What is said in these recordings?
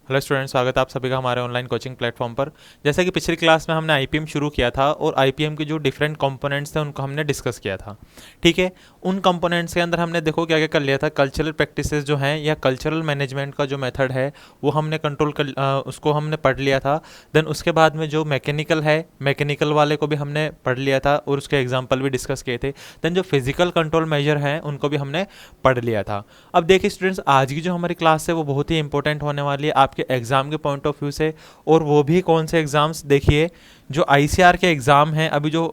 Hello students, स्वागत है आप सभी का हमारे ऑनलाइन कोचिंग प्लेटफॉर्म पर। जैसा कि पिछली क्लास में हमने आईपीएम शुरू किया था और आईपीएम के जो डिफरेंट कंपोनेंट्स थे उनको हमने डिस्कस किया था। ठीक है, उन कंपोनेंट्स के अंदर हमने देखो क्या क्या कर लिया था। कल्चरल प्रैक्टिसेस जो हैं या कल्चरल मैनेजमेंट का जो मेथड है वो हमने उसको हमने पढ़ लिया था। देन उसके बाद में जो मैकेनिकल है, मैकेनिकल वाले को भी हमने पढ़ लिया था और उसके एग्जाम्पल भी डिस्कस किए थे। देन जो फिजिकल कंट्रोल मेजर हैं उनको भी हमने पढ़ लिया था। अब देखिए स्टूडेंट्स, आज की जो हमारी क्लास है वो बहुत ही इंपॉर्टेंट होने वाली है आपके एग्जाम के पॉइंट ऑफ व्यू से। और वो भी कौन से एग्जाम्स, देखिए जो आईसीआर के एग्जाम हैं अभी जो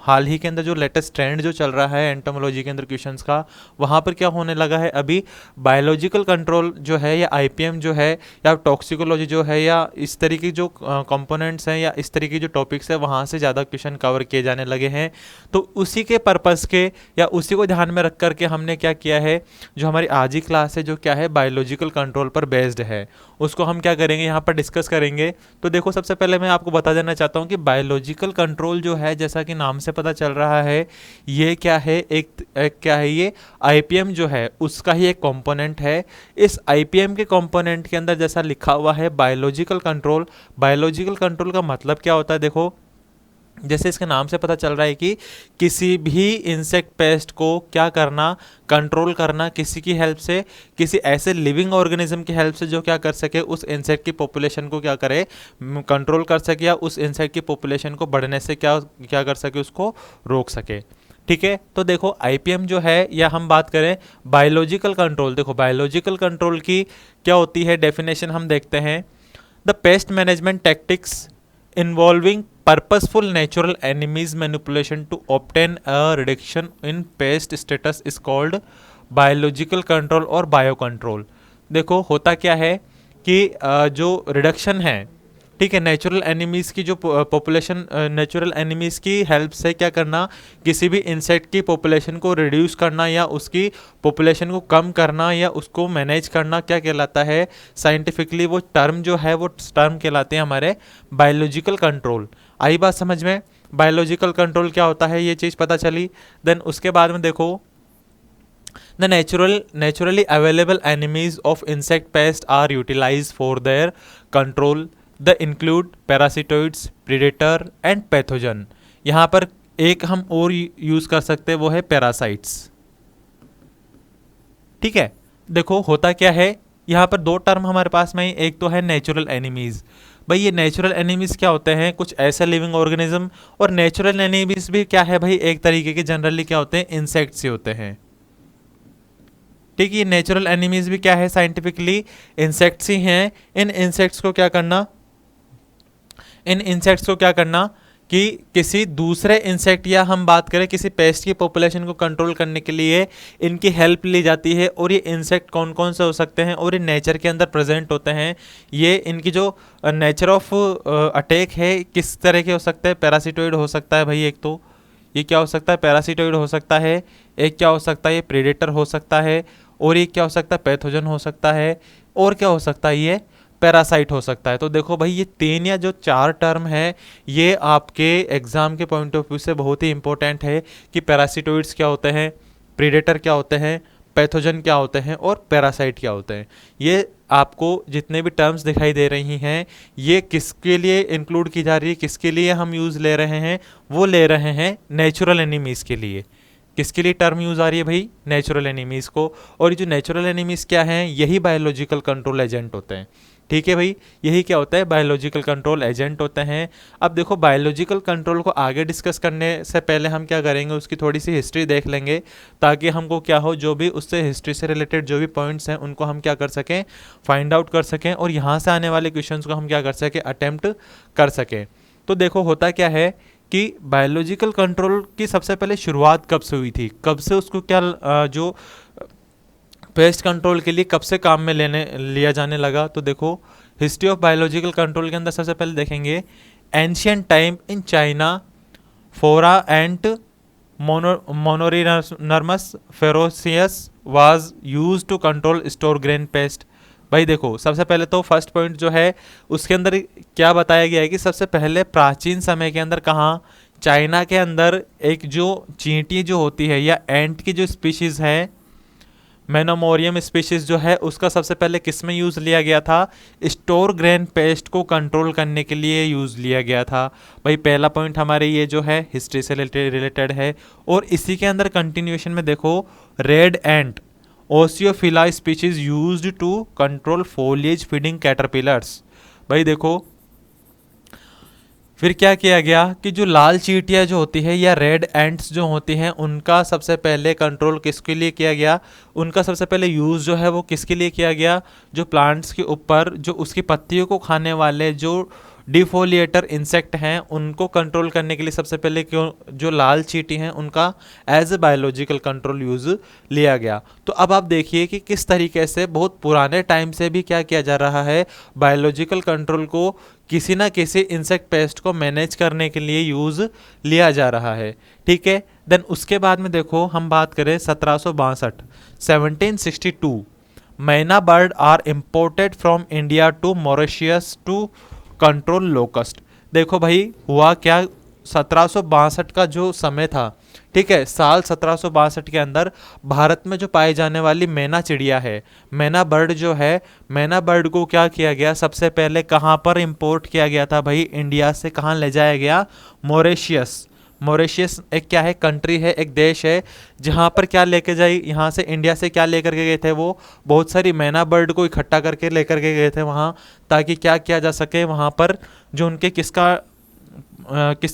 हाल ही के अंदर जो लेटेस्ट ट्रेंड जो चल रहा है एंटोमोलॉजी के अंदर क्वेश्चंस का, वहाँ पर क्या होने लगा है अभी बायोलॉजिकल कंट्रोल जो है या आईपीएम जो है या टॉक्सिकोलॉजी जो है या इस तरीके जो कंपोनेंट्स हैं या इस तरीके जो टॉपिक्स है वहाँ से ज़्यादा क्वेश्चन कवर किए जाने लगे हैं। तो उसी के पर्पज़ के या उसी को ध्यान में रख करके हमने क्या किया है, जो हमारी आज ही क्लास है जो क्या है बायोलॉजिकल कंट्रोल पर बेस्ड है, उसको हम क्या करेंगे यहाँ पर डिस्कस करेंगे। तो देखो सबसे पहले मैं आपको बता देना चाहता हूँ कि बायोलॉजिकल कंट्रोल जो है जैसा कि नाम से पता चल रहा है ये क्या है, एक क्या है, ये आईपीएम जो है उसका ही एक कंपोनेंट है। इस आईपीएम के कंपोनेंट के अंदर जैसा लिखा हुआ है बायोलॉजिकल कंट्रोल, बायोलॉजिकल कंट्रोल का मतलब क्या होता है, देखो जैसे इसके नाम से पता चल रहा है कि किसी भी इंसेक्ट पेस्ट को क्या करना, कंट्रोल करना किसी की हेल्प से, किसी ऐसे लिविंग ऑर्गेनिज्म की हेल्प से जो क्या कर सके उस इंसेक्ट की पॉपुलेशन को क्या करे, कंट्रोल कर सके या उस इंसेक्ट की पॉपुलेशन को बढ़ने से क्या क्या कर सके, उसको रोक सके। ठीक है, तो देखो आईपीएम जो है या हम बात करें बायोलॉजिकल कंट्रोल, देखो बायोलॉजिकल कंट्रोल की क्या होती है डेफिनेशन हम देखते हैं। The pest management tactics involving purposeful natural enemies manipulation to obtain a reduction in pest status is called biological control और biocontrol। देखो होता क्या है कि जो रिडक्शन है, ठीक है, नेचुरल एनिमीज़ की जो पॉपुलेशन, नेचुरल एनिमीज़ की हेल्प से क्या करना, किसी भी इंसेक्ट की पॉपुलेशन को रिड्यूस करना या उसकी पॉपुलेशन को कम करना या उसको मैनेज करना क्या कहलाता है साइंटिफिकली, वो टर्म जो है वो टर्म कहलाते हैं हमारे बायोलॉजिकल कंट्रोल। आई बात समझ में, बायोलॉजिकल कंट्रोल क्या होता है ये चीज़ पता चली। देन उसके बाद में देखो the naturally available enemies of insect pests are utilized for their control। The include पैरासिटोइड्स, predator and pathogen. यहाँ पर एक हम और यूज़ कर सकते हैं वो है पैरासाइट्स। ठीक है, देखो होता क्या है, यहाँ पर दो टर्म हमारे पास में ही, एक तो है नेचुरल एनिमीज़। भाई ये नेचुरल एनिमीज़ क्या होते हैं, कुछ ऐसे लिविंग ऑर्गेनिज्म, और नेचुरल एनिमीज़ भी क्या है भाई एक तरीके के जनरली क्या होते हैं इंसेक्ट्स ही होते हैं। ठीक है, ये नेचुरल एनिमीज़ भी क्या है साइंटिफिकली इंसेक्ट्स ही हैं। इन इंसेक्ट्स को क्या करना, इन इंसेक्ट्स को क्या करना कि किसी दूसरे इंसेक्ट या हम बात करें किसी पेस्ट की पॉपुलेशन को कंट्रोल करने के लिए इनकी हेल्प ली जाती है। और ये इंसेक्ट कौन कौन से हो सकते हैं और ये नेचर के अंदर प्रेजेंट होते हैं, ये इनकी जो नेचर ऑफ अटैक है किस तरह के हो सकते हैं। पैरासिटोइड हो सकता है भाई, एक तो ये क्या हो सकता है पैरासिटोइड हो सकता है, एक क्या हो सकता है ये प्रीडेटर हो सकता है, और ये क्या हो सकता है पैथोजन हो सकता है, और क्या हो सकता है ये पैरासाइट हो सकता है। तो देखो भाई ये तीन या जो चार टर्म है ये आपके एग्जाम के पॉइंट ऑफ व्यू से बहुत ही इंपॉर्टेंट है कि पैरासिटोइड्स क्या होते हैं, प्रीडेटर क्या होते हैं, पैथोजन क्या होते हैं और पैरासाइट क्या होते हैं। ये आपको जितने भी टर्म्स दिखाई दे रही हैं ये किसके लिए इंक्लूड की जा रही है, किसके लिए हम यूज़ ले रहे हैं, वो ले रहे हैं नेचुरल एनिमीज़ के लिए। किसके लिए टर्म यूज़ आ रही है भाई, नेचुरल एनिमीज़ को। और ये जो नेचुरल एनिमीज़ क्या हैं, यही बायोलॉजिकल कंट्रोल एजेंट होते हैं। ठीक है भाई, यही क्या होता है बायोलॉजिकल कंट्रोल एजेंट होते हैं। अब देखो बायोलॉजिकल कंट्रोल को आगे डिस्कस करने से पहले हम क्या करेंगे, उसकी थोड़ी सी हिस्ट्री देख लेंगे ताकि हमको क्या हो, जो भी उससे हिस्ट्री से रिलेटेड जो भी पॉइंट्स हैं उनको हम क्या कर सकें, फाइंड आउट कर सकें और यहाँ से आने वाले क्वेश्चंस को हम क्या कर सकें, अटेम्प्ट कर सकें। तो देखो होता क्या है कि बायोलॉजिकल कंट्रोल की सबसे पहले शुरुआत कब से हुई थी, कब से उसको क्या जो पेस्ट कंट्रोल के लिए कब से काम में लिया जाने लगा। तो देखो हिस्ट्री ऑफ बायोलॉजिकल कंट्रोल के अंदर सबसे पहले देखेंगे ancient time in China, fora and monorinermus ferocious was use to control store grain pest. भाई देखो सबसे पहले तो फर्स्ट पॉइंट जो है उसके अंदर क्या बताया गया है कि सबसे पहले प्राचीन समय के अंदर कहाँ, चाइना के अंदर एक जो चींटी जो होती है या एंट की जो स्पीशीज़ है मेनोमोरियम स्पीशीज जो है उसका सबसे पहले किस में यूज़ लिया गया था? स्टोर ग्रेन पेस्ट को कंट्रोल करने के लिए यूज़ लिया गया था। भाई पहला पॉइंट हमारे ये जो है हिस्ट्री से रिलेटेड है। और इसी के अंदर कंटिन्यूएशन में देखो, red ant oecophylla species used to control foliage feeding caterpillars. भाई देखो फिर क्या किया गया कि जो लाल चींटियाँ जो होती है या रेड एंट्स जो होती हैं उनका सबसे पहले कंट्रोल किसके लिए किया गया? उनका सबसे पहले यूज़ जो है वो किसके लिए किया गया? जो प्लांट्स के ऊपर जो उसकी पत्तियों को खाने वाले जो डिफोलिएटर इंसेक्ट हैं उनको कंट्रोल करने के लिए सबसे पहले क्यों जो लाल चींटी हैं उनका as a biological control use लिया गया। तो अब आप देखिए कि किस तरीके से बहुत पुराने टाइम से भी क्या किया जा रहा है, बायोलॉजिकल कंट्रोल को किसी ना किसी इंसेक्ट पेस्ट को मैनेज करने के लिए यूज़ लिया जा रहा है। ठीक है, देन उसके बाद में देखो हम बात करें 1762 myna bird are imported from India to Mauritius to control locust. देखो भाई हुआ क्या, 1762 का जो समय था, ठीक है, साल 1762 के अंदर भारत में जो पाई जाने वाली मैना चिड़िया है, मैना बर्ड जो है, मैना बर्ड को क्या किया गया, सबसे पहले कहाँ पर इंपोर्ट किया गया था भाई? इंडिया से कहाँ ले जाया गया? मॉरिशियस। मॉरिशियस एक क्या है? कंट्री है, एक देश है, जहाँ पर क्या लेके जाई, यहाँ से इंडिया से क्या लेकर के गए थे वो? बहुत सारी मैना बर्ड को इकट्ठा करके लेकर के गए थे वहाँ, ताकि क्या किया जा सके वहाँ पर जो उनके किसका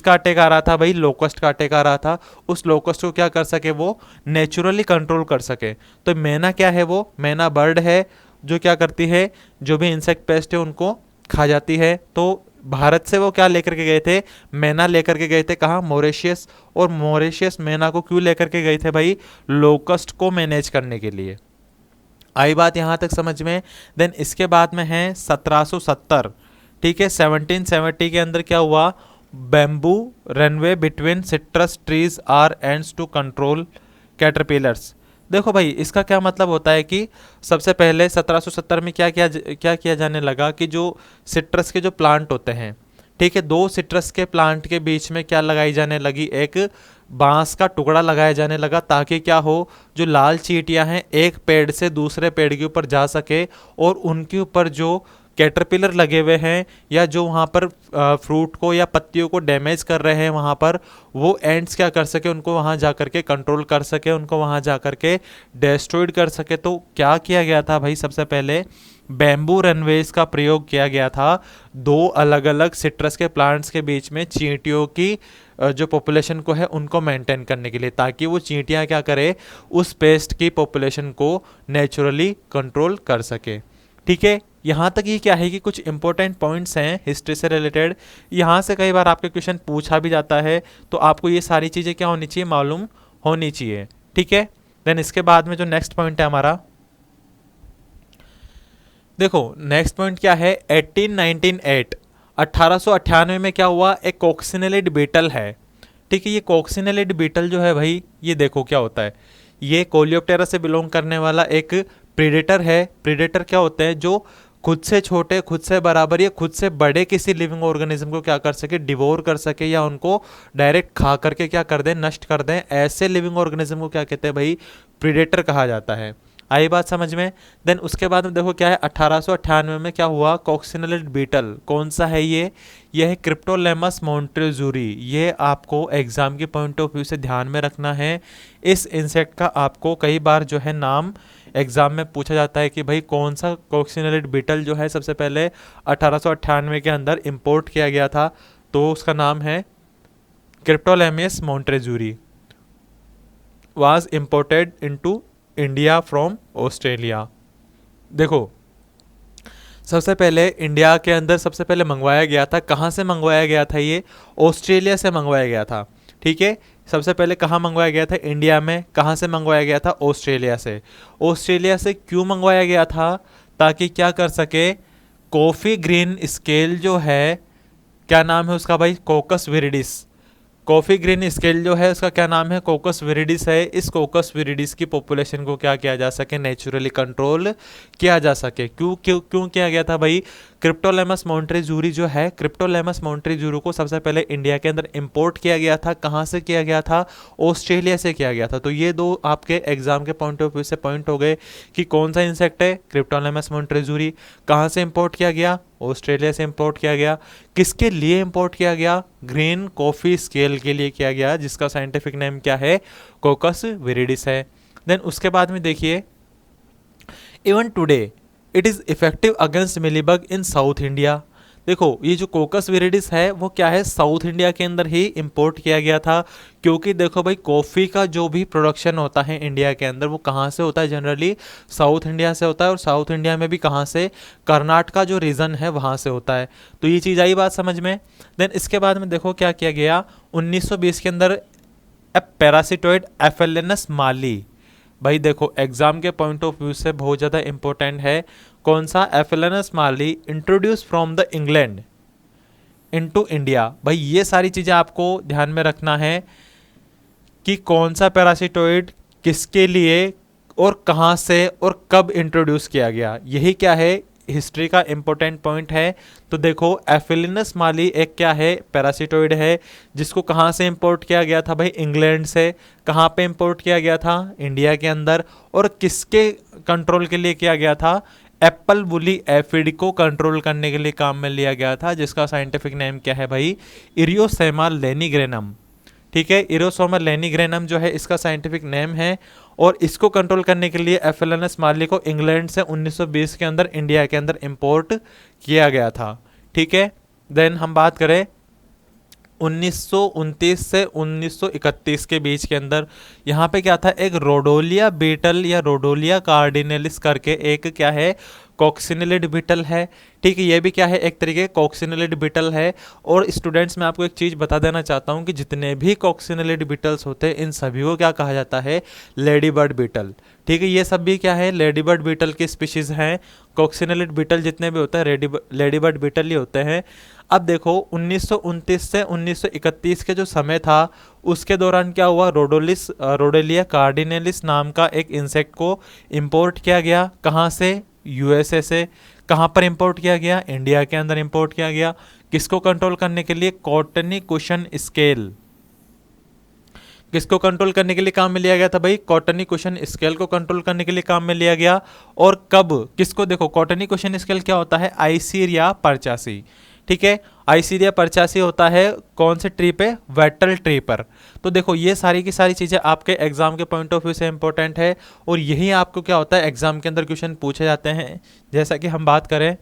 अटैक आ रहा था भाई? लोकस्ट का अटैक आ रहा था। उस लोकस्ट को क्या कर सके वो? नेचुरली कंट्रोल कर सके। तो मैना क्या है? वो मैना बर्ड है जो क्या करती है, जो भी इंसेक्ट पेस्ट है उनको खा जाती है। तो भारत से वो क्या लेकर के गए थे? मैना लेकर के गए थे। कहाँ? मॉरिशियस। और मॉरिशियस मैना को क्यों लेकर के गए थे भाई? लोकस्ट को मैनेज करने के लिए। आई बात यहाँ तक समझ में? देन इसके बाद में है 1770, ठीक है, 1770 के अंदर क्या हुआ? Bamboo runway between citrus trees are ends to control caterpillars. देखो भाई इसका क्या मतलब होता है कि सबसे पहले 1770 में क्या किया जाने लगा कि जो सिट्रस के जो प्लांट होते हैं, ठीक है, दो सिट्रस के प्लांट के बीच में क्या लगाई जाने लगी? एक बांस का टुकड़ा लगाया जाने लगा, ताकि क्या हो, जो लाल चींटियां हैं एक पेड़ से दूसरे पेड़ के ऊपर जा सके और उनके ऊपर जो कैटरपिलर लगे हुए हैं या जो वहाँ पर फ्रूट को या पत्तियों को डैमेज कर रहे हैं वहाँ पर, वो एंड्स क्या कर सके, उनको वहाँ जा कर के कंट्रोल कर सके, उनको वहाँ जा कर के डिस्ट्रॉयड कर सके। तो क्या किया गया था भाई? सबसे पहले बैम्बू रनवेज का प्रयोग किया गया था दो अलग अलग सिट्रस के प्लांट्स के बीच में चींटियों की जो पॉपुलेशन को है उनको मेंटेन करने के लिए, ताकि वो चींटियाँ क्या करे, उस पेस्ट की पॉपुलेशन को नेचुरली कंट्रोल कर सके। ठीक है, यहाँ तक ये क्या है कि कुछ इंपॉर्टेंट पॉइंट्स हैं हिस्ट्री से रिलेटेड। यहाँ से कई बार आपके क्वेश्चन पूछा भी जाता है, तो आपको ये सारी चीज़ें क्या होनी चाहिए? मालूम होनी चाहिए। ठीक है, देन इसके बाद में जो नेक्स्ट पॉइंट है हमारा, देखो नेक्स्ट पॉइंट क्या है? 1898 1898 में क्या हुआ? एक कॉक्सिनेलिड बीटल है। ठीक है, ये कॉक्सिनेलिड बीटल जो है भाई, ये देखो क्या होता है, ये कोलियोप्टेरा से बिलोंग करने वाला एक प्रीडेटर है। प्रीडेटर क्या होते हैं? जो खुद से छोटे, खुद से बराबर या खुद से बड़े किसी लिविंग ऑर्गेनिज्म को क्या कर सके? डिवोर कर सके, या उनको डायरेक्ट खा करके क्या कर दें? नष्ट कर दें। ऐसे लिविंग ऑर्गेनिज्म को क्या कहते हैं भाई? प्रीडेटर कहा जाता है। आई बात समझ में? देन उसके बाद में देखो क्या है, 1898 में क्या हुआ? कॉक्सिनेलिड बीटल कौन सा है ये? यह है क्रिप्टोलेमस मोंटेजूरी। ये आपको एग्जाम के पॉइंट ऑफ व्यू से ध्यान में रखना है। इस इंसेक्ट का आपको कई बार जो है नाम एग्जाम में पूछा जाता है कि भाई कौन सा कॉक्सिनेलिड बीटल जो है सबसे पहले 1898 के अंदर इंपोर्ट किया गया था, तो उसका नाम है cryptolaemus montrouzieri, was imported into India from Australia. देखो सबसे पहले इंडिया के अंदर सबसे पहले मंगवाया गया था, कहाँ से मंगवाया गया था? ये ऑस्ट्रेलिया से मंगवाया गया था। ठीक है, सबसे पहले कहाँ मंगवाया गया था? इंडिया में। कहाँ से मंगवाया गया था? ऑस्ट्रेलिया से। ऑस्ट्रेलिया से क्यों मंगवाया गया था? ताकि क्या कर सके, कॉफ़ी ग्रीन स्केल जो है, क्या नाम है उसका भाई? कोकस विरिडिस। कॉफ़ी ग्रीन स्केल जो है उसका क्या नाम है, कोकस विरिडिस है। इस कोकस विरिडिस की पॉपुलेशन को क्या किया जा सके, नेचुरली कंट्रोल किया जा सके। क्यों क्यों क्यों किया गया था भाई, क्रिप्टोलेमस मोंटेजूरी जो है, क्रिप्टोलेमस मोंटेजूरी को सबसे पहले इंडिया के अंदर इंपोर्ट किया गया था। कहाँ से किया गया था, ऑस्ट्रेलिया से किया गया था। तो ये दो आपके एग्जाम के पॉइंट ऑफ व्यू से पॉइंट हो गए कि कौन सा इंसेक्ट है, क्रिप्टोलेमस मोंटेजूरी। कहाँ से इंपोर्ट किया गया, ऑस्ट्रेलिया से इंपोर्ट किया गया। किसके लिए इंपोर्ट किया गया, ग्रीन कॉफ़ी स्केल के लिए किया गया, जिसका साइंटिफिक नेम क्या है, कोकस विरिडिस है। देन उसके बाद में देखिए, even today it is effective against mealybug in south India. देखो ये जो कोकस विरिडिस है वो क्या है, साउथ इंडिया के अंदर ही इंपोर्ट किया गया था। क्योंकि देखो भाई कॉफ़ी का जो भी प्रोडक्शन होता है इंडिया के अंदर वो कहाँ से होता है, जनरली साउथ इंडिया से होता है। और साउथ इंडिया में भी कहाँ से, कर्नाटका जो रीजन है वहाँ से होता है। तो ये चीज़ आई बात समझ में। देन इसके बाद में देखो क्या किया गया, 1920 के अंदर पैरासिटोइड एफेलेनस माली। भाई देखो एग्जाम के पॉइंट ऑफ व्यू से बहुत ज़्यादा इंपॉर्टेंट है। कौन सा, aphelinus mali introduce from the England into India. भाई ये सारी चीज़ें आपको ध्यान में रखना है कि कौन सा पैरासिटोइड किसके लिए और कहाँ से और कब इंट्रोड्यूस किया गया, यही क्या है हिस्ट्री का इंपॉर्टेंट पॉइंट है। तो देखो एफिलिनस माली एक क्या है, पैरासिटोइड है, जिसको कहाँ से इंपोर्ट किया गया था भाई, इंग्लैंड से। कहाँ पे इंपोर्ट किया गया था, इंडिया के अंदर। और किसके कंट्रोल के लिए किया गया था, एप्पल बुली एफिड को कंट्रोल करने के लिए काम में लिया गया था, जिसका साइंटिफिक नेम क्या है भाई, इरियोसेमा लेनिग्रेनम। ठीक है, इरोसोमा लेनिग्रेनम जो है इसका साइंटिफिक नेम है। और इसको कंट्रोल करने के लिए एफेलेनस माली को इंग्लैंड से 1920 के अंदर इंडिया के अंदर इंपोर्ट किया गया था। ठीक है, देन हम बात करें 1929 से 1931 के बीच के अंदर यहाँ पे क्या था, एक रोडोलिया बीटल या रोडोलिया कार्डिनेलिस करके एक क्या है, कॉक्सिनेलिड बीटल है। ठीक है, ये भी क्या है, एक तरीके कॉक्सिनेलिड बीटल है। और स्टूडेंट्स मैं आपको एक चीज़ बता देना चाहता हूँ कि जितने भी कॉक्सिनेलिड बीटल्स होते हैं इन सभी को क्या कहा जाता है, लेडी बर्ड बीटल। ठीक है, ये सब भी क्या है, लेडी बर्ड बीटल की स्पीशीज़ हैं। कॉक्सिनेलिड बीटल जितने भी होते हैं लेडी बर्ड बीटल ही होते हैं। अब देखो 1929 से 1931 के जो समय था उसके दौरान क्या हुआ, रोडोलिया कार्डिनेलिस नाम का एक इंसेक्ट को इंपोर्ट किया गया। कहाँ से, यूएसए से। कहाँ पर इंपोर्ट किया गया, इंडिया के अंदर इंपोर्ट किया गया। किसको कंट्रोल करने के लिए, कॉटनी कुशन स्केल। किसको कंट्रोल करने के लिए काम में लिया गया था भाई, कॉटनी कुशन स्केल को कंट्रोल करने के लिए काम में लिया गया। और कब, किसको, देखो कॉटनी कुशन स्केल क्या होता है, आइसीरिया परचासी। ठीक है, आइसीरिया परचासी होता है कौन से ट्री पे, वेटल ट्री पर। तो देखो ये सारी की सारी चीज़ें आपके एग्जाम के पॉइंट ऑफ व्यू से इंपॉर्टेंट है। और यही आपको क्या होता है, एग्जाम के अंदर क्वेश्चन पूछे जाते हैं। जैसा कि हम बात करें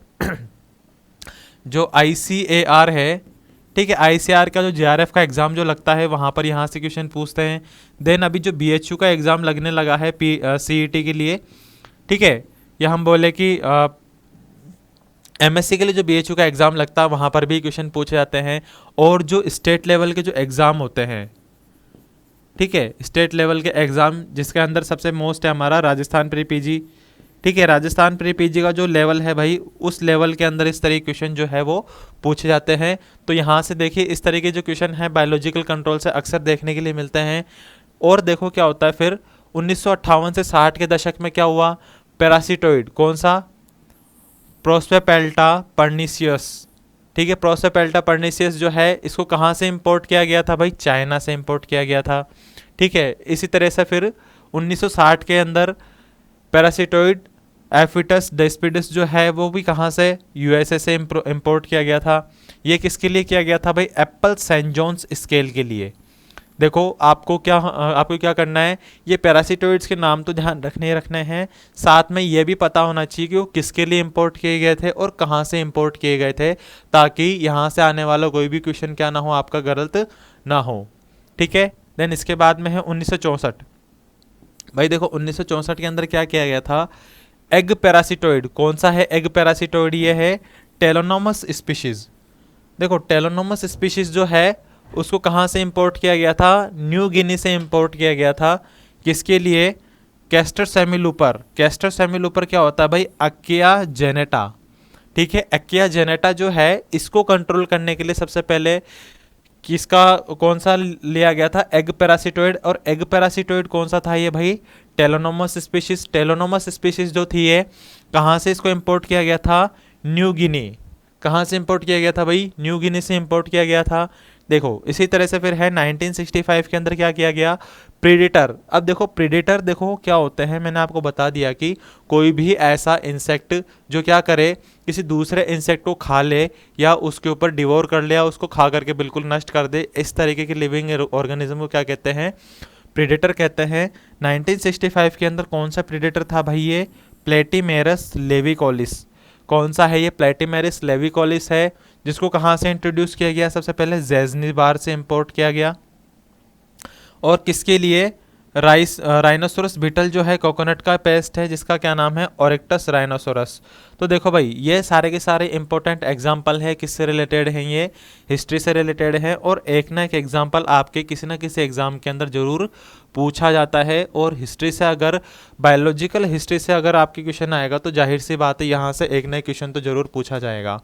जो ICAR है, ठीक है, ICAR का जो JRF का एग्ज़ाम जो लगता है वहाँ पर यहाँ से क्वेश्चन पूछते हैं। देन अभी जो BHU का एग्ज़ाम लगने लगा है CET के लिए, ठीक है, या हम बोले कि MSc के लिए जो BHU का एग्ज़ाम लगता है वहाँ पर भी क्वेश्चन पूछे जाते हैं। और जो स्टेट लेवल के जो एग्ज़ाम होते हैं, ठीक है, स्टेट लेवल के एग्ज़ाम जिसके अंदर सबसे मोस्ट है हमारा राजस्थान प्री PG। ठीक है, राजस्थान प्री PG का जो लेवल है भाई उस लेवल के अंदर इस तरह के क्वेश्चन जो है वो पूछे जाते हैं। तो यहाँ से देखिए इस तरह के जो क्वेश्चन है बायोलॉजिकल कंट्रोल से अक्सर देखने के लिए मिलते हैं। और देखो क्या होता है फिर 1958 से 60 के दशक में क्या हुआ, पैरासिटोइड, कौन सा, प्रोस्पेपेल्टा परनीसियस। ठीक है, प्रोस्पेपेल्टा परनीसियस जो है इसको कहाँ से इंपोर्ट किया गया था भाई, चाइना से इंपोर्ट किया गया था। ठीक है, इसी तरह से फिर 1960 के अंदर पैरासिटोइड एफिटस डेस्पिडस जो है वो भी कहाँ से, USA से इंपोर्ट किया गया था। ये किसके लिए किया गया था भाई, एप्पल सेंट जॉन्स स्केल के लिए। देखो आपको क्या करना है, ये पैरासिटोइड्स के नाम तो ध्यान रखने ही रखने हैं, साथ में ये भी पता होना चाहिए कि वो किसके लिए इंपोर्ट किए गए थे और कहाँ से इंपोर्ट किए गए थे, ताकि यहाँ से आने वाला कोई भी क्वेश्चन क्या ना हो, आपका गलत ना हो। ठीक है, देन इसके बाद में है 1964। भाई देखो 1964 के अंदर क्या किया गया था, एग पैरासिटोइड, कौन सा है एग पैरासिटोइड, ये है टेलोनोमस स्पीशीज। देखो टेलोनोमस स्पीशीज जो है उसको कहाँ से इंपोर्ट किया गया था, न्यू गिनी से इंपोर्ट किया गया था। किसके लिए, कैस्टर सेमिलूपर। कैस्टर सेमिलूपर क्या होता है भाई, अकिया जेनेटा। ठीक है, अकिया जेनेटा जो है इसको कंट्रोल करने के लिए सबसे पहले किसका कौन सा लिया गया था, एग पैरासिटोइड। और एग पैरासिटोइड कौन सा था ये भाई, टेलोनोमस स्पीशीज। टेलोनोमस स्पीशीज जो थी ये कहाँ से इसको इंपोर्ट किया गया था, न्यू गिनी। कहाँ से इंपोर्ट किया गया था भाई, न्यू गिनी से इंपोर्ट किया गया था। देखो इसी तरह से फिर है 1965 के अंदर क्या किया गया, प्रीडेटर। अब देखो प्रीडेटर देखो क्या होते हैं, मैंने आपको बता दिया कि कोई भी ऐसा इंसेक्ट जो क्या करे, किसी दूसरे इंसेक्ट को खा ले या उसके ऊपर डिवोर कर ले या उसको खा करके बिल्कुल नष्ट कर दे, इस तरीके की लिविंग ऑर्गेनिज्म को क्या कहते हैं, प्रीडेटर कहते हैं। 1965 के अंदर कौन सा प्रीडेटर था भाई, ये प्लेटिमेरस लेविकोलिस। कौन सा है ये, प्लेटिमेरिस लेविकोलिस है, जिसको कहाँ से इंट्रोड्यूस किया गया, सबसे पहले ज़ैज़निबार से इंपोर्ट किया गया। और किसके लिए, राइनोसोरस बीटल जो है कोकोनट का पेस्ट है, जिसका क्या नाम है, ओरिक्टस राइनोसोरस। तो देखो भाई ये सारे के सारे इंपॉर्टेंट एग्जाम्पल है, किससे रिलेटेड हैं, ये हिस्ट्री से रिलेटेड है। और एक ना एक एग्जाम्पल आपके किसी ना किसी एग्जाम के अंदर जरूर पूछा जाता है। और हिस्ट्री से अगर बायोलॉजिकल हिस्ट्री से अगर आपके क्वेश्चन आएगा तो जाहिर सी बात है यहाँ से एक नए क्वेश्चन तो जरूर पूछा जाएगा।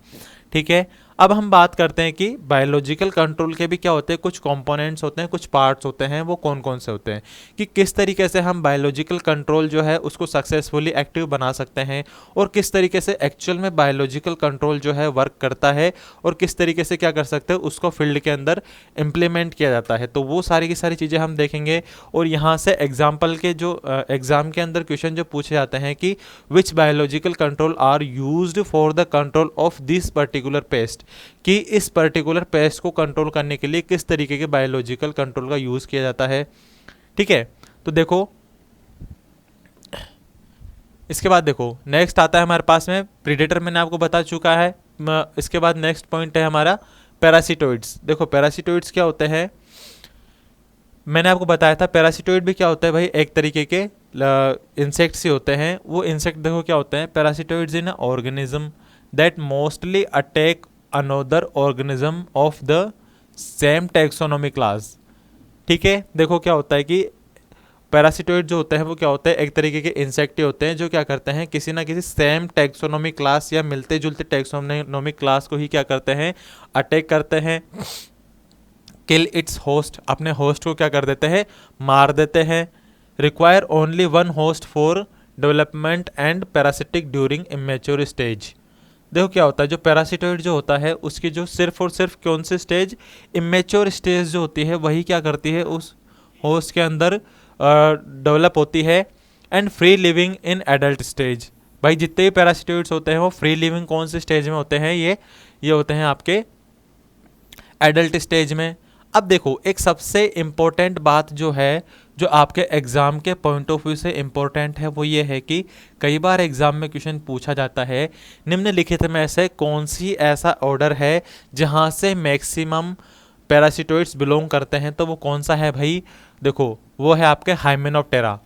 ठीक है, अब हम बात करते हैं कि बायोलॉजिकल कंट्रोल के भी क्या होते हैं, कुछ कंपोनेंट्स होते हैं, कुछ पार्ट्स होते हैं, वो कौन कौन से होते हैं, कि किस तरीके से हम बायोलॉजिकल कंट्रोल जो है उसको सक्सेसफुली एक्टिव बना सकते हैं, और किस तरीके से एक्चुअल में बायोलॉजिकल कंट्रोल जो है वर्क करता है, और किस तरीके से क्या कर सकते हैं उसको फील्ड के अंदर इम्प्लीमेंट किया जाता है। तो वो सारी की सारी चीज़ें हम देखेंगे। और यहाँ से एग्जाम्पल के जो एग्जाम के अंदर क्वेश्चन जो पूछे जाते हैं कि which biological control are used for the control of this particular pest, कि इस पर्टिकुलर पेस्ट को कंट्रोल करने के लिए किस तरीके के बायोलॉजिकल कंट्रोल का यूज किया जाता है। ठीक है, तो देखो इसके बाद देखो नेक्स्ट आता है हमारे पास में प्रीडेटर, मैंने आपको बता चुका है। इसके बाद नेक्स्ट पॉइंट है हमारा पैरासिटोइड्स। देखो पैरासिटोइड्स क्या होते हैं, मैंने आपको बताया था पैरासिटोइड भी क्या होता है भाई, एक तरीके के इंसेक्ट्स ही होते हैं। वो इंसेक्ट देखो क्या होते हैं, पैरासिटोइड्स इन organism that mostly attack another organism of the same taxonomy class. ठीक है, देखो क्या होता है कि पैरासिटोइड जो होते हैं वो क्या होते हैं, एक तरीके के इंसेक्ट होते हैं जो क्या करते हैं, किसी ना किसी सेम टैक्सोनॉमी क्लास या मिलते जुलते टैक्सोनॉमी क्लास को ही क्या करते हैं, अटैक करते हैं। किल इट्स होस्ट, अपने होस्ट को क्या कर देते हैं, मार देते हैं। Require only one host for development and parasitic during immature stage. देखो क्या होता है, जो पैरासिटोइड जो होता है उसकी जो सिर्फ और सिर्फ कौन सी स्टेज, इमेच्योर स्टेज जो होती है वही क्या करती है, उस होस्ट के अंदर डेवलप होती है। And free living in adult stage. भाई जितने भी पैरासिटोइड्स होते हैं वो फ्री लिविंग कौन से स्टेज में होते हैं, ये होते हैं आपके एडल्ट स्टेज में। अब देखो एक सबसे इम्पोर्टेंट बात जो है, जो आपके एग्ज़ाम के पॉइंट ऑफ व्यू से इम्पोर्टेंट है, वो ये है कि कई बार एग्ज़ाम में क्वेश्चन पूछा जाता है निम्नलिखित में से कौन सी ऐसा ऑर्डर है जहाँ से मैक्सिमम पैरासिटोइड्स बिलोंग करते हैं, तो वो कौन सा है भाई, देखो वो है आपके हाइमेनोप्टेरा।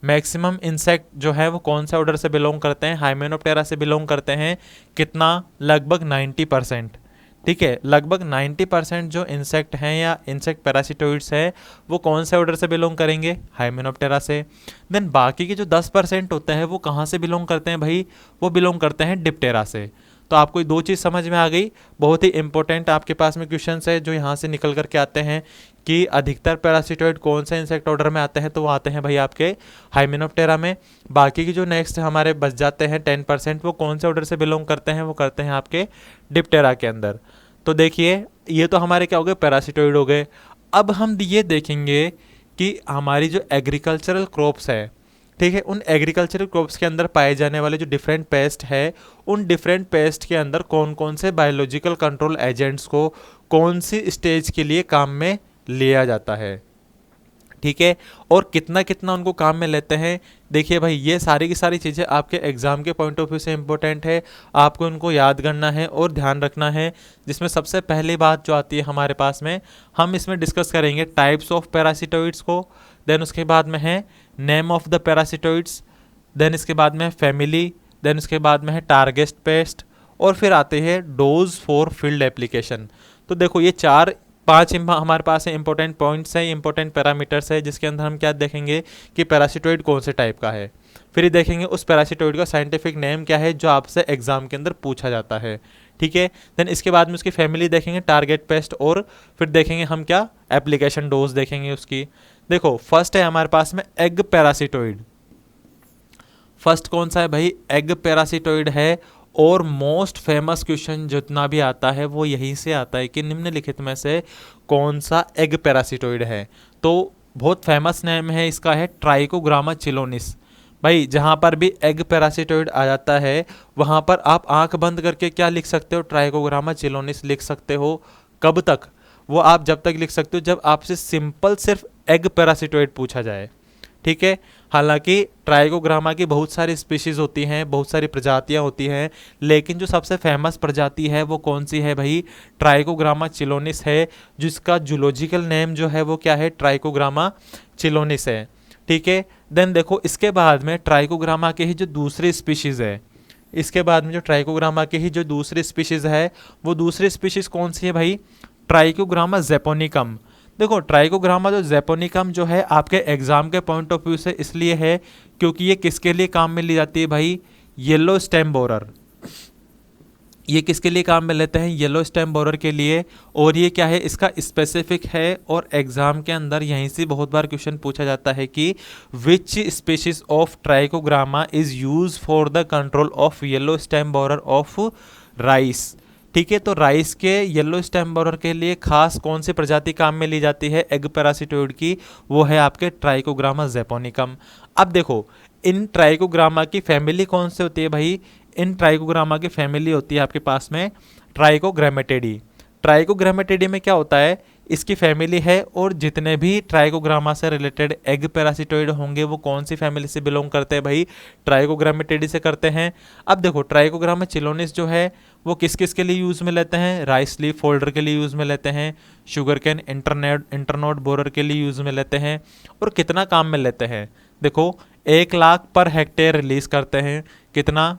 मैक्सिमम इंसेक्ट जो है वो कौन से ऑर्डर से बिलोंग करते हैं, हाइमेनोप्टेरा से बिलोंग करते हैं। कितना, लगभग 90%। ठीक है, लगभग 90% जो इंसेक्ट हैं या इंसेक्ट पैरासिटोइड्स है वो कौन से ऑर्डर से बिलोंग करेंगे, हाइमेनोप्टेरा से। देन बाकी के जो 10% होते हैं वो कहाँ से बिलोंग करते हैं भाई, वो बिलोंग करते हैं डिप्टेरा से। तो आपको दो चीज़ समझ में आ गई, बहुत ही इंपॉर्टेंट आपके पास में क्वेश्चंस है जो यहाँ से निकल करके आते हैं कि अधिकतर पैरासिटोइड कौन से इंसेक्ट ऑर्डर में आते हैं, तो वो आते हैं भाई आपके हाइमेनोप्टेरा में। बाकी की जो नेक्स्ट हमारे बच जाते हैं 10% वो कौन से ऑर्डर से बिलोंग करते हैं, वो करते हैं आपके डिप्टेरा के अंदर। तो देखिए ये तो हमारे क्या हो गए, पैरासिटोइड हो गए। अब हम ये देखेंगे कि हमारी जो एग्रीकल्चरल क्रॉप्स है, ठीक है, उन एग्रीकल्चरल क्रॉप्स के अंदर पाए जाने वाले जो डिफरेंट पेस्ट है, उन डिफरेंट पेस्ट के अंदर कौन कौन से बायोलॉजिकल कंट्रोल एजेंट्स को कौन सी स्टेज के लिए काम में लिया जाता है। ठीक है, और कितना कितना उनको काम में लेते हैं। देखिए भाई ये सारी की सारी चीज़ें आपके एग्जाम के पॉइंट ऑफ व्यू से इंपॉर्टेंट है, आपको उनको याद करना है और ध्यान रखना है। जिसमें सबसे पहली बात जो आती है हमारे पास में, हम इसमें डिस्कस करेंगे टाइप्स ऑफ पैरासिटोइड्स को। देन उसके बाद में है name of the parasitoids, then इसके बाद में है फैमिली, देन उसके बाद में है टारगेट पेस्ट, और फिर आते हैं डोज फॉर फील्ड एप्लीकेशन। तो देखो ये 4-5 हमारे पास है इंपॉर्टेंट पॉइंट्स हैं, इंपॉर्टेंट पैरामीटर्स है, जिसके अंदर हम क्या देखेंगे कि पैरासिटोइड कौन से टाइप का है। फिर देखेंगे उस पैरासिटोइड का साइंटिफिक नेम क्या है जो आपसे एग्जाम के अंदर पूछा जाता है, ठीक है। देन इसके बाद में उसकी फैमिली देखेंगे, टारगेट पेस्ट, और फिर देखेंगे हम क्या एप्लीकेशन डोज देखेंगे उसकी। देखो फर्स्ट है हमारे पास में एग पैरासिटोइड। फर्स्ट कौन सा है भाई, एग पैरासिटोइड है। और मोस्ट फेमस क्वेश्चन जितना भी आता है वो यहीं से आता है कि निम्नलिखित में से कौन सा एग पैरासिटोइड है। तो बहुत फेमस नेम है इसका है ट्राइकोग्रामा चिलोनिस। भाई जहाँ पर भी एग पैरासिटोइड आ जाता है वहाँ पर आप आंख बंद करके क्या लिख सकते हो, ट्राइकोग्रामा चिलोनिस लिख सकते हो। कब तक, वो आप जब तक लिख सकते हो जब आपसे सिंपल सिर्फ एग पैरासिटोइड पूछा जाए, ठीक है। हालांकि ट्राइकोग्रामा की बहुत सारी स्पीशीज होती हैं, बहुत सारी प्रजातियां होती हैं, लेकिन जो सबसे फेमस प्रजाति है वो कौन सी है भाई, ट्राइकोग्रामा चिलोनिस है, जिसका जूलॉजिकल नेम जो है वो क्या है, ट्राइकोग्रामा चिलोनिस है, ठीक है। देन देखो इसके बाद में ट्राइकोग्रामा के ही जो दूसरी स्पीशीज है, इसके बाद में जो ट्राइकोग्रामा की ही जो दूसरी स्पीशीज है वो दूसरी स्पीशीज कौन सी है भाई, ट्राइकोग्रामा ज़ेपोनिकम। देखो ट्राइकोग्रामा जो ज़ेपोनिकम जो है आपके एग्जाम के पॉइंट ऑफ व्यू से इसलिए है क्योंकि ये किसके लिए काम में ली जाती है भाई, येलो स्टेम बोरर। ये किसके लिए काम में लेते हैं, येलो स्टेम बोरर के लिए। और ये क्या है, इसका स्पेसिफिक है और एग्जाम के अंदर यहीं से बहुत बार क्वेश्चन पूछा जाता है कि which species of trichogramma is use for the control of yellow stem borer of rice, ठीक है। तो राइस के येलो स्टेम बोरर के लिए खास कौन सी प्रजाति काम में ली जाती है एग पैरासिटोइड की, वो है आपके ट्राइकोग्रामा ज़ेपोनिकम। अब देखो इन ट्राइकोग्रामा की फैमिली कौन सी होती है भाई, इन ट्राइकोग्रामा की फैमिली होती है आपके पास में ट्राइकोग्रामेटिडी। ट्राइकोग्रामेटिडी में क्या होता है, इसकी फैमिली है और जितने भी ट्राइकोग्रामा से रिलेटेड एग पैरासिटोइड होंगे वो कौन सी फैमिली से बिलोंग करते हैं भाई, ट्राइकोग्रामेटिडी से करते हैं। अब देखो ट्राइकोग्रामा चिलोनिस जो है वो किस किस के लिए यूज़ में लेते हैं, राइस लीफ फोल्डर के लिए यूज़ में लेते हैं, शुगर कैन इंटरनोड बोरर के लिए यूज़ में लेते हैं। और कितना काम में लेते हैं, देखो 1 लाख पर हेक्टेयर रिलीज करते हैं, कितना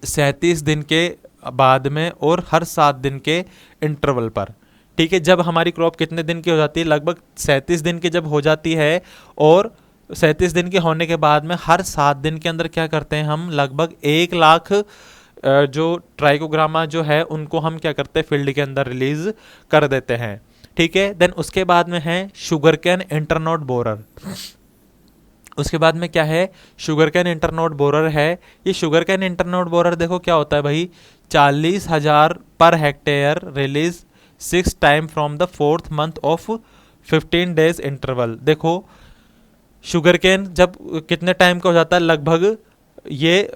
37 दिन के बाद में और हर 7 दिन के इंटरवल पर, ठीक है। जब हमारी क्रॉप कितने दिन की हो जाती है, लगभग 37 दिन की जब हो जाती है और 37 दिन के होने के बाद में हर 7 दिन के अंदर क्या करते हैं हम, लगभग 1 लाख जो ट्राइकोग्रामा जो है उनको हम क्या करते हैं फील्ड के अंदर रिलीज कर देते हैं, ठीक है। देन उसके बाद में है शुगर कैन इंटरनोड बोरर। उसके बाद में क्या है, शुगर कैन इंटरनोड बोरर है। ये शुगर कैन इंटरनोड बोरर देखो क्या होता है भाई, 40,000 per hectare release 6 time from the 4th month of 15 days interval. देखो शुगर कैन जब कितने टाइम का हो जाता है, लगभग ये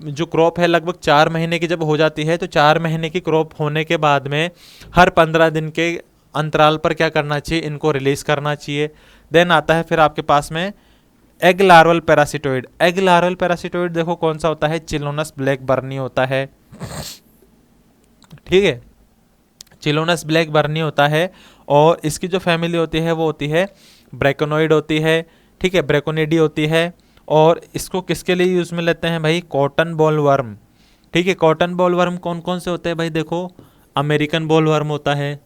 जो क्रॉप है लगभग 4 महीने की जब हो जाती है, तो 4 महीने की क्रॉप होने के बाद में हर 15 दिन के अंतराल पर क्या करना चाहिए, इनको रिलीज करना चाहिए। देन आता है फिर आपके पास में egg larval parasitoid. Egg larval parasitoid देखो कौन सा होता है, चिलोनस ब्लैक बर्नी होता है, ठीक है, चिलोनस ब्लैक बर्नी होता है। और इसकी जो फैमिली होती है वो होती है ब्रेकोनोइड होती है, ठीक है, ब्रेकोनिडी होती है। और इसको किसके लिए यूज में लेते हैं भाई, कॉटन बॉल वर्म, ठीक है। कॉटन बॉल वर्म कौन कौन से होते हैं भाई, देखो अमेरिकन बॉल वर्म होता है,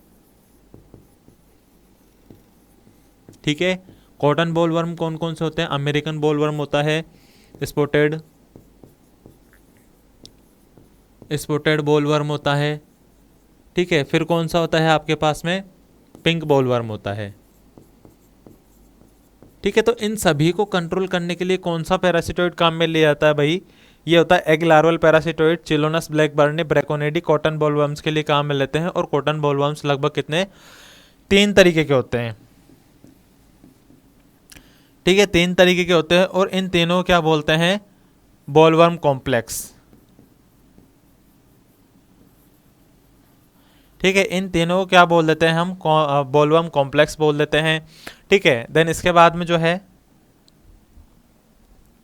ठीक है। कॉटन बॉल वर्म कौन कौन से होते हैं, अमेरिकन बॉल वर्म होता है, स्पॉटेड बॉल वर्म होता है, ठीक है। फिर कौन सा होता है आपके पास में, पिंक बॉल वर्म होता है, ठीक है। तो इन सभी को कंट्रोल करने के लिए कौन सा पैरासिटोइड काम में ले जाता है भाई, ये होता है एग लार्वल पैरासिटोइड, चिलोनस ब्लैक बर्नी, ब्रेकोनिडी, कॉटन बॉल वर्म्स के लिए काम में लेते हैं। और कॉटन बॉल वर्म्स लगभग कितने, 3 तरीके के होते हैं, ठीक है, 3 तरीके के होते हैं। और इन तीनों क्या बोलते हैं, बॉलवर्म कॉम्प्लेक्स, ठीक है। इन तीनों को क्या बोल देते हैं हम, बॉलवर्म कॉम्प्लेक्स बोल देते हैं, ठीक है। देन इसके बाद में जो है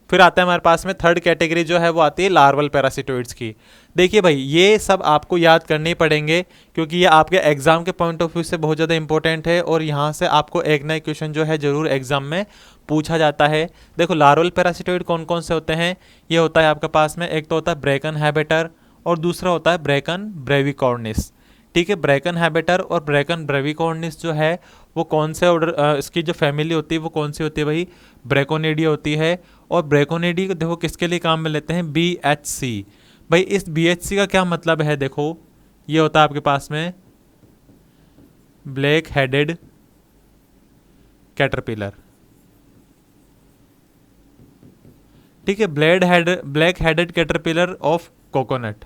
फिर आता है हमारे पास में थर्ड कैटेगरी जो है वो आती है लार्वल पैरासिटोइड्स की। देखिए भाई ये सब आपको याद करने ही पड़ेंगे क्योंकि ये आपके एग्जाम के पॉइंट ऑफ व्यू से बहुत ज़्यादा इंपॉर्टेंट है और यहाँ से आपको एक ना एक क्वेश्चन जो है जरूर एग्जाम में पूछा जाता है। देखो लार्वल पैरासिटोइड कौन कौन से होते हैं, ये होता है आपके पास में, एक तो होता है ब्रेकन हैबिटर और दूसरा होता है ब्रेकन ब्रेविकॉर्निस, ठीक है। ब्रेकन हैबिटर और ब्रेकन ब्रेविकॉर्निस जो है वो कौन से ऑर्डर, इसकी जो फैमिली होती है वो कौन सी होती है भाई, ब्रेकोनिडी होती है। और ब्रेकोनिडी को देखो किसके लिए काम में लेते हैं, BHC। भाई इस BHC का क्या मतलब है, देखो ये होता है आपके पास में ब्लैक हेडेड कैटरपिलर, ठीक है, black headed caterpillar of coconut.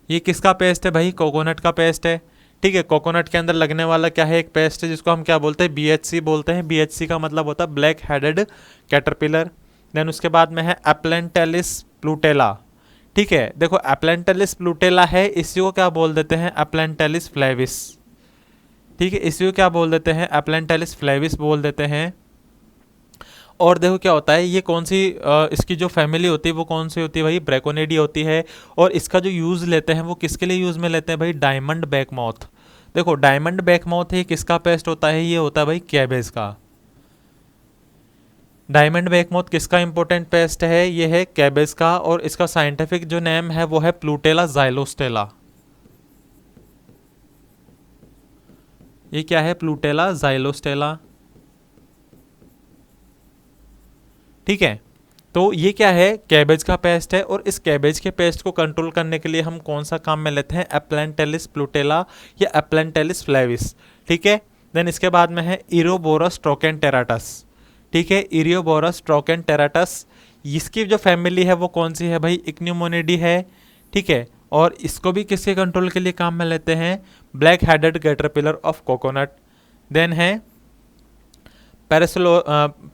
ये किसका पेस्ट है भाई, कोकोनट का पेस्ट है, ठीक है। कोकोनट के अंदर लगने वाला क्या है, एक पेस्ट है जिसको हम क्या बोलते हैं, BHC बोलते हैं। BHC का मतलब होता है ब्लैक हेडेड कैटरपिलर। देन उसके बाद में है एप्लेंटेलिस प्लूटेला, ठीक है। देखो एप्लेंटेलिस प्लूटेला है, इसी को क्या बोल देते हैं, एप्लेंटेलिस फ्लेविस, ठीक है, इसी को क्या बोल देते हैं, एप्लेंटेलिस फ्लेविस बोल देते हैं। और देखो क्या होता है, ये कौन सी इसकी जो फैमिली होती है वो कौन सी होती है भाई, ब्रेकोनिडी होती है। और इसका जो यूज़ लेते हैं वो किसके लिए यूज़ में लेते हैं भाई, डायमंड बैकमाउथ। देखो डायमंड बैकमाउथ है, किसका पेस्ट होता है, ये होता है भाई कैबेज का। डायमंड बैकमाउथ किसका इंपॉर्टेंट पेस्ट है, ये है कैबेज का। और इसका साइंटिफिक जो नेम है वो है प्लूटेला ज़ाइलोस्टेला। ये क्या है, प्लूटेला ज़ाइलोस्टेला, ठीक है। तो ये क्या है, कैबेज का पेस्ट है। और इस कैबेज के पेस्ट को कंट्रोल करने के लिए हम कौन सा काम में लेते हैं, एप्लेंटेलिस प्लूटेला या एप्लेंटेलिस फ्लेविस, ठीक है। देन इसके बाद में है इरोबोरस ट्रोकेंटेराटस, ठीक है, इरियोबोरस ट्रोकेंटेराटस। इसकी जो फैमिली है वो कौन सी है भाई, इक्न्यूमोनिडी है, ठीक है। और इसको भी किसके कंट्रोल के लिए काम में लेते हैं, black headed caterpillar of coconut. Then है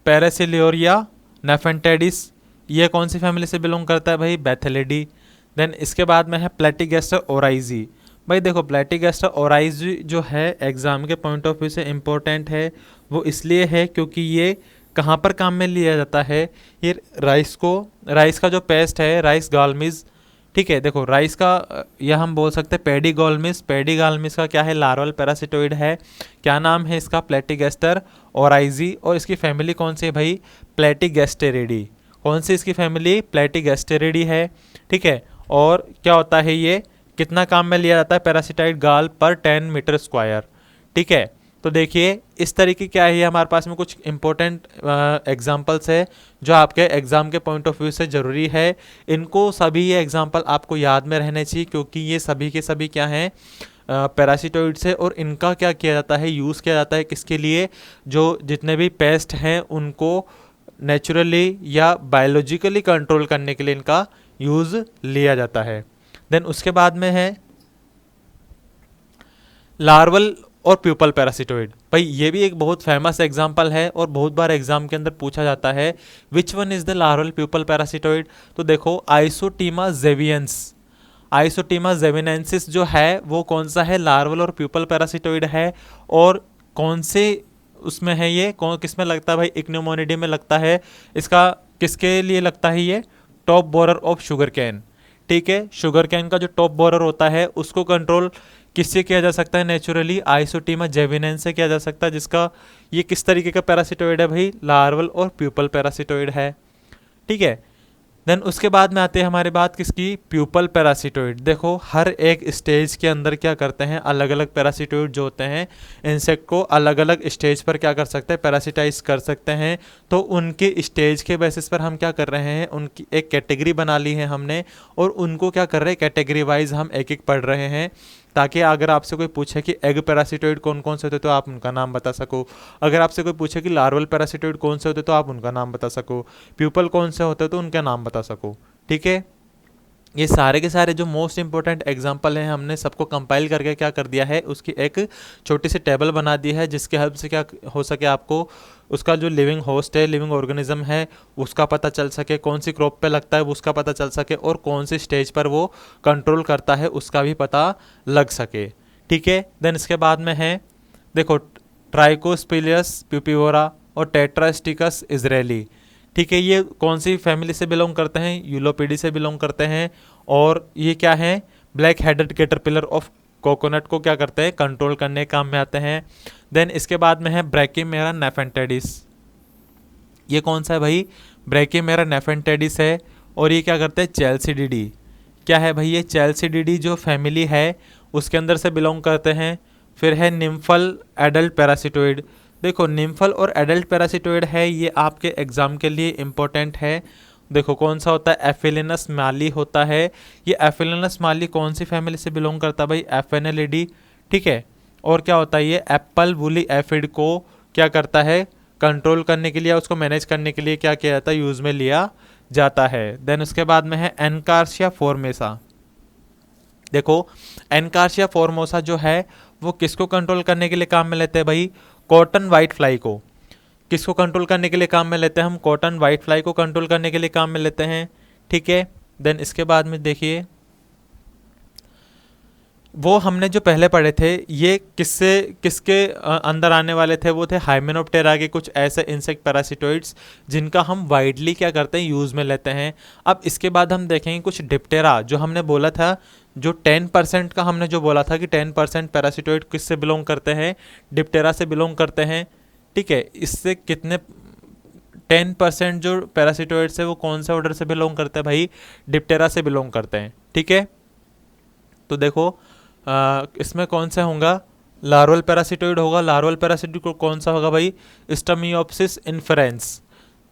पैरासिलोरिया नेफेंटेडिस, ये कौन सी फैमिली से बिलोंग करता है भाई, बैथेलिडी। देन इसके बाद में है प्लेटिगेस्टर ओराइजी। भाई देखो प्लेटिगेस्टर ओराइजी जो है एग्जाम के पॉइंट ऑफ व्यू से इम्पोर्टेंट है, वो इसलिए है क्योंकि ये कहाँ पर काम में लिया जाता है, ये राइस का जो पेस्ट है, राइस गालमिज, ठीक है। देखो राइस का यह हम बोल सकते हैं पेडीगालमिस। पेडीगालमिस का क्या है, लार्वल पैरासिटोइड है। क्या नाम है इसका, प्लेटिगेस्टर ओराइजी। और इसकी फैमिली कौन सी है भाई, प्लेटिगेस्टेरिडी। कौन सी इसकी फैमिली, प्लेटिगेस्टेरिडी है, ठीक है। और क्या होता है, ये कितना काम में लिया जाता है, पैरासिटाइड गाल पर 10 मीटर स्क्वायर, ठीक है। तो देखिए इस तरीके क्या है, हमारे पास में कुछ इंपॉर्टेंट एग्जांपल्स है जो आपके एग्ज़ाम के पॉइंट ऑफ व्यू से ज़रूरी है। इनको सभी ये एग्जांपल आपको याद में रहने चाहिए क्योंकि ये सभी के सभी क्या हैं, पैरासिटोइड्स है। और इनका क्या किया जाता है, यूज़ किया जाता है किसके लिए, जो जितने भी पेस्ट हैं उनको नेचुरली या बायोलॉजिकली कंट्रोल करने के लिए इनका यूज़ लिया जाता है। देन उसके बाद में है लार्वल और प्यूपल पैरासिटोइड। भाई ये भी एक बहुत फेमस एग्जांपल है और बहुत बार एग्जाम के अंदर पूछा जाता है, which one is the larval pupal parasitoid. तो देखो आइसोटीमा जेवियंस, आइसोटीमा जेविनेंसिस जो है वो कौन सा है, लार्वल और प्यूपल पैरासिटोइड है। और कौन से उसमें है ये, कौन किस में लगता है भाई, इक्न्यूमोनिडी में लगता है। इसका किसके लिए लगता है, ये top borer of sugar cane, ठीक है। शुगर कैन का जो टॉप बोरर होता है उसको कंट्रोल किससे किया जा सकता है, नेचुरली आइसोटीमा जेविनेंस से किया जा सकता है, जिसका ये किस तरीके का पैरासिटोइड है भाई, लार्वल और प्यूपल पैरासिटोइड है, ठीक है। देन उसके बाद में आते हैं हमारी बात किसकी, प्यूपल पैरासिटोइड। देखो हर एक स्टेज के अंदर क्या करते हैं, अलग अलग पैरासिटोइड जो होते हैं इंसेक्ट को अलग अलग स्टेज पर क्या कर सकते हैं, पैरासिटाइज कर सकते हैं। तो उनके स्टेज के बेसिस पर हम क्या कर रहे हैं, उनकी एक कैटेगरी बना ली है हमने और उनको क्या कर रहे हैं, कैटेगरी वाइज हम एक एक पढ़ रहे हैं ताकि अगर आपसे कोई पूछे कि एग पैरासिटोइड कौन कौन से होते तो आप उनका नाम बता सको। अगर आपसे कोई पूछे कि लार्वल पैरासिटोइड कौन से होते तो आप उनका नाम बता सको। प्यूपल कौन से होते तो उनका नाम बता सको, ठीक है। ये सारे के सारे जो मोस्ट इंपॉर्टेंट एग्जाम्पल हैं हमने सबको कंपाइल करके क्या कर दिया है, उसकी एक छोटी सी टेबल बना दी है जिसके हेल्प से क्या हो सके आपको उसका जो लिविंग होस्ट है, लिविंग ऑर्गेनिज्म है, उसका पता चल सके, कौन सी क्रॉप पे लगता है उसका पता चल सके और कौन सी स्टेज पर वो कंट्रोल करता है उसका भी पता लग सके, ठीक है। देन इसके बाद में है देखो ट्राइकोस्पिलियस प्यूपिवोरा और टेट्रास्टिकस इजरायली, ठीक है। ये कौन सी फैमिली से बिलोंग करते हैं, यूलोपीडी से बिलोंग करते हैं। और ये क्या है, black headed caterpillar of coconut को क्या करते हैं, कंट्रोल करने के काम में आते हैं। देन इसके बाद में है ब्रैकीमेरा नेफेंटेडिस। ये कौन सा है भाई, ब्रैकीमेरा नेफेंटेडिस है। और ये क्या करते हैं, चेल्सिडिडी। क्या है भाई, ये चेल्सिडिडी जो फैमिली है उसके अंदर से बिलोंग करते हैं। फिर है निम्फल एडल्ट पैरासिटोइड। देखो निम्फल और एडल्ट पैरासिटोइड है, ये आपके एग्जाम के लिए इम्पोर्टेंट है। देखो कौन सा होता है, एफिलिनस माली होता है। ये एफिलिनस माली कौन सी फैमिली से बिलोंग करता है भाई, एफेनेलिडी। ठीक है, और क्या होता है ये एप्पल वुली एफिड को क्या करता है, कंट्रोल करने के लिए, उसको मैनेज करने के लिए क्या किया जाता है, यूज में लिया जाता है। देन उसके बाद में है एनकार्सिया फॉर्मेसा। देखो एनकार्सिया फॉर्मोसा जो है वो किसको कंट्रोल करने के लिए काम में लेते हैं भाई, कॉटन वाइट फ्लाई को। किसको कंट्रोल करने के लिए काम में लेते हैं हम, कॉटन वाइट फ्लाई को कंट्रोल करने के लिए काम में लेते हैं। ठीक है, देन इसके बाद में देखिए वो हमने जो पहले पढ़े थे ये किसके अंदर आने वाले थे, वो थे हाइमेनोप्टेरा के कुछ ऐसे इंसेक्ट पैरासिटोइड्स जिनका हम वाइडली क्या करते हैं, यूज़ में लेते हैं। अब इसके बाद हम देखेंगे कुछ डिप्टेरा, जो हमने बोला था, जो 10% का हमने जो बोला था कि 10% पैरासिटोइड किससे बिलोंग करते हैं, डिप्टेरा से बिलोंग करते हैं। ठीक है, इससे कितने 10% जो पैरासिटोइड्स है वो कौन से ऑर्डर से बिलोंग करते हैं भाई, डिप्टेरा से बिलोंग करते हैं। ठीक है, तो देखो इसमें कौन सा होगा, लार्वल पैरासिटोइड होगा। लार्वल पैरासिटोइड कौन सा होगा भाई, स्टोमियोप्सिस इन्फ्रेंस।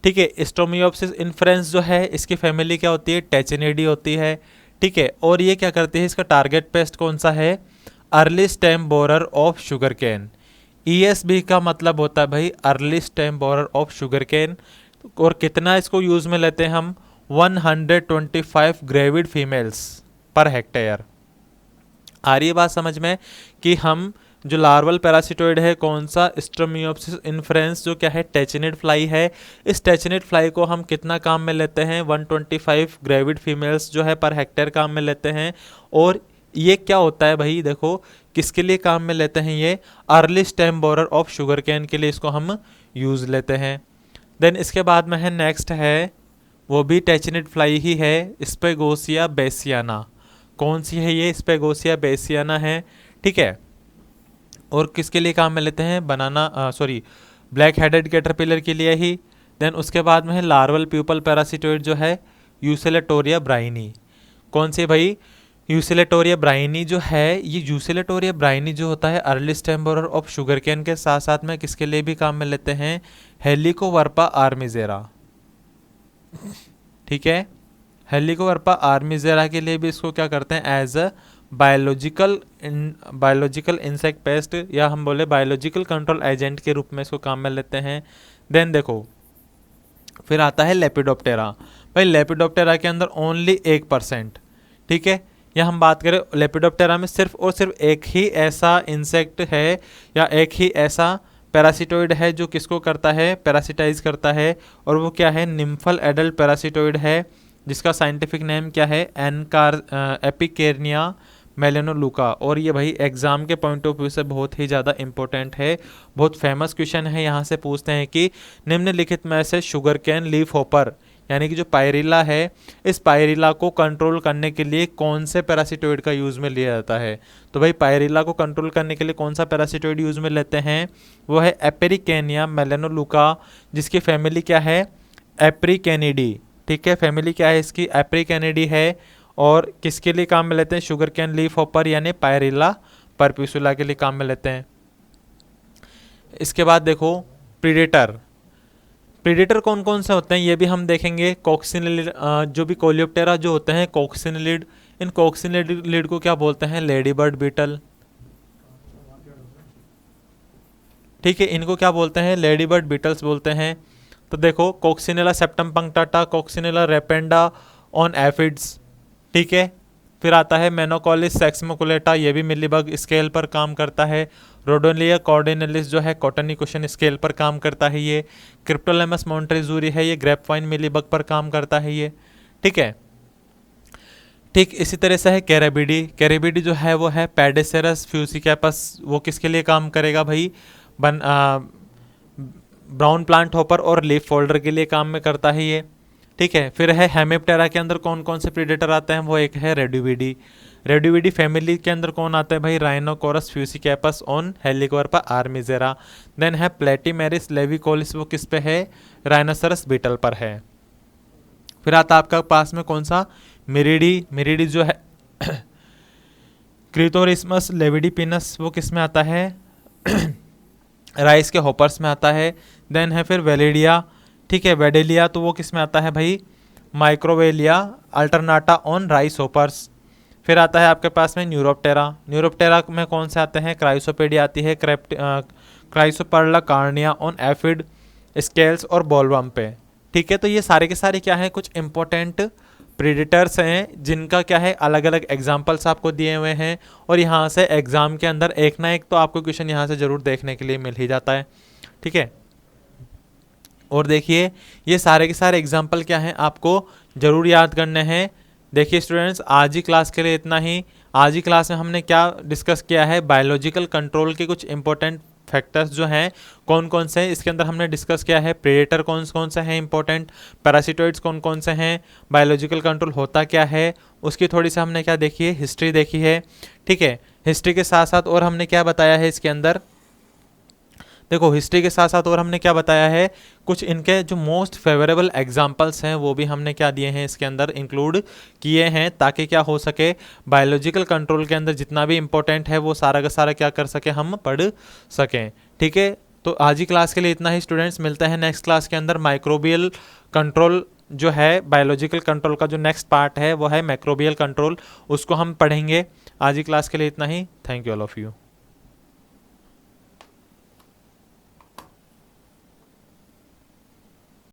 ठीक है, स्टोमियोप्सिस इन्फ्रेंस जो है इसकी फैमिली क्या होती है, टेचिनिडी होती है। ठीक है, और ये क्या करती है, इसका टारगेट पेस्ट कौन सा है, early stem borer of sugar cane. ESB का मतलब होता है भाई early stem borer of sugar cane. और कितना इसको यूज में लेते हैं हम, 125 ग्रेविड फीमेल्स पर हेक्टेयर। आ रही है बात समझ में कि हम जो लार्वल पैरासिटोइड है कौन सा, स्टोमियोप्सिस इन्फ्रेंस, जो क्या है टेचिनिड फ्लाई है। इस टेचिनिड फ्लाई को हम कितना काम में लेते हैं, 125 ग्रेविड फीमेल्स जो है पर हेक्टेयर काम में लेते हैं। और ये क्या होता है भाई, देखो किसके लिए काम में लेते हैं, ये early stem borer of sugar cane के लिए इसको हम यूज़ लेते हैं। देन इसके बाद में है नेक्स्ट है, वो भी टेचिनिड फ्लाई ही है, स्पेगोसिया बेसियाना। कौन सी है ये, स्पेगोसिया बेसियाना है। ठीक है, और किसके लिए काम में लेते हैं, बनाना ब्लैक हेडेड कैटरपिलर के लिए ही। देन उसके बाद में है लार्वल प्यूपल पैरासिटोइड जो है यूसिलेटोरिया ब्राइनी। कौन सी भाई, यूसिलेटोरिया ब्राइनी जो है, ये यूसिलेटोरिया ब्राइनी जो होता है early stem borer of sugar cane के साथ साथ में किसके लिए भी काम में लेते हैं, हेलिकोवर्पा आर्मिजेरा। ठीक है, हेलिकोवर्पा आर्मिजेरा के लिए भी इसको क्या करते हैं, as a biological insect pest, या हम बोले बायोलॉजिकल कंट्रोल एजेंट के रूप में इसको काम में लेते हैं। देन देखो फिर आता है लेपिडोप्टेरा। भाई लेपिडोप्टेरा के अंदर ओनली 1%। ठीक है, या हम बात करें लेपिडोप्टेरा में सिर्फ और सिर्फ एक ही ऐसा इंसेक्ट है या एक ही ऐसा पैरासिटोइड है जो किसको करता है, पैरासिटाइज करता है, और वो क्या है, निम्फल एडल्ट पैरासिटोइड है, जिसका साइंटिफिक नेम क्या है, एपिकेरनिया मेलेनोलुका। और ये भाई एग्जाम के पॉइंट ऑफ व्यू से बहुत ही ज़्यादा इंपॉर्टेंट है, बहुत फेमस क्वेश्चन है। यहाँ से पूछते हैं कि निम्नलिखित में से शुगर कैन लीफ होपर यानी कि जो पायरिला है, इस पायरिला को कंट्रोल करने के लिए कौन से पैरासिटोइड का यूज़ में लिया जाता है। तो भाई पायरिला को कंट्रोल करने के लिए कौन सा पैरासिटोइड यूज़ में लेते हैं, वो है एपेरिकेनिया मेलेनोलुका, जिसकी फैमिली क्या है, एप्रिकेनिडी। ठीक है, फैमिली क्या है इसकी, एप्रिकेनिडी है। और किसके लिए काम में लेते हैं, शुगर कैन लीफ होपर यानी पायरिला परप्यूसुला के लिए काम में लेते हैं। इसके बाद देखो प्रीडेटर। प्रीडेटर कौन कौन से होते हैं ये भी हम देखेंगे। कॉक्सिनिलिड, जो भी कोलियोप्टेरा जो होते हैं कॉक्सिनिलिड, इन कॉक्सिनिलिड को क्या बोलते हैं, लेडी बर्ड बीटल। ठीक है, इनको क्या बोलते हैं, लेडी बर्ड बीटल्स बोलते हैं। तो देखो कॉक्सिनेला सेप्टम पंक्टाटा, कॉक्सिनेला रेपेंडा ऑन एफिड्स। ठीक है, फिर आता है मेनोकॉलिस सेक्समोकुलेटा, ये भी मिलीबग स्केल पर काम करता है। रोडोनिया कॉर्डिनेलिस जो है कॉटनिकुशन स्केल पर काम करता है ये। क्रिप्टोलेमस मॉन्ट्रेजूरी है, ये ग्रेपवाइन मिलीबग पर काम करता है ये। ठीक है, ठीक इसी तरह से है कैरेबिडी। कैरेबिडी जो है वो है पैडेसेरस फ्यूसिकैपस, वो किसके लिए काम करेगा भाई, ब्राउन प्लांट हॉपर और लीफ फोल्डर के लिए काम में करता है ये। ठीक है, फिर है हेमिप्टेरा के अंदर कौन कौन से प्रीडेटर आते हैं, वो एक है रेड्यूविडी। रेड्यूविडी फैमिली के अंदर कौन आता है भाई, राइनोकोरस फ्यूसिकैपस ऑन हेलिकोवर्पा आर्मिजेरा। देन है प्लेटिमेरिस लेविकोलिस, वो किस पे है, राइनोसरस बीटल पर है। फिर आता है आपका पास में कौन सा, मिरिडी। मिरिडी जो है क्रिटोरिस्मस लेविडिपिनस, वो किस में आता है राइस के हॉपर्स में आता है। देन है फिर वेलिडिया, ठीक है, वेडेलिया तो वो किस में आता है भाई, माइक्रोवेलिया अल्टरनाटा ऑन राइस हॉपर्स। फिर आता है आपके पास में न्यूरोप्टेरा, न्यूरोप्टेरा में कौन से आते हैं, क्राइसोपेडिया आती है, क्राइसोपर्ला कार्निया ऑन एफिड स्केल्स और बॉलवर्म पे। ठीक है, तो ये सारे के सारे क्या है, कुछ इंपॉर्टेंट प्रेडिटर्स हैं जिनका क्या है अलग अलग एग्जाम्पल्स आपको दिए हुए हैं, और यहाँ से एग्जाम के अंदर एक ना एक तो आपको क्वेश्चन यहाँ से जरूर देखने के लिए मिल ही जाता है। ठीक है, और देखिए ये सारे के सारे एग्जाम्पल क्या हैं आपको जरूर याद करने हैं। देखिए स्टूडेंट्स, आज ही क्लास के लिए इतना ही। आज ही क्लास में हमने क्या डिस्कस किया है, बायोलॉजिकल कंट्रोल के कुछ इंपॉर्टेंट फैक्टर्स जो हैं कौन कौन से हैं इसके अंदर हमने डिस्कस किया है, प्रेडेटर कौन कौन से हैं इंपॉर्टेंट, पैरासिटोइड्स कौन कौन से हैं, बायोलॉजिकल कंट्रोल होता क्या है, उसकी थोड़ी सी हमने क्या देखी है, हिस्ट्री देखी है। ठीक है, हिस्ट्री के साथ साथ और हमने क्या बताया है इसके अंदर, देखो हिस्ट्री के साथ साथ और हमने क्या बताया है, कुछ इनके जो मोस्ट फेवरेबल एग्जांपल्स हैं वो भी हमने क्या दिए हैं इसके अंदर इंक्लूड किए हैं, ताकि क्या हो सके बायोलॉजिकल कंट्रोल के अंदर जितना भी इंपॉर्टेंट है वो सारा का सारा क्या कर सके, हम पढ़ सकें। ठीक है, तो आज ही क्लास के लिए इतना ही स्टूडेंट्स, मिलते हैं नेक्स्ट क्लास के अंदर। माइक्रोबियल कंट्रोल जो है, बायोलॉजिकल कंट्रोल का जो नेक्स्ट पार्ट है वो है माइक्रोबियल कंट्रोल, उसको हम पढ़ेंगे। आज ही क्लास के लिए इतना ही। Thank you all of you.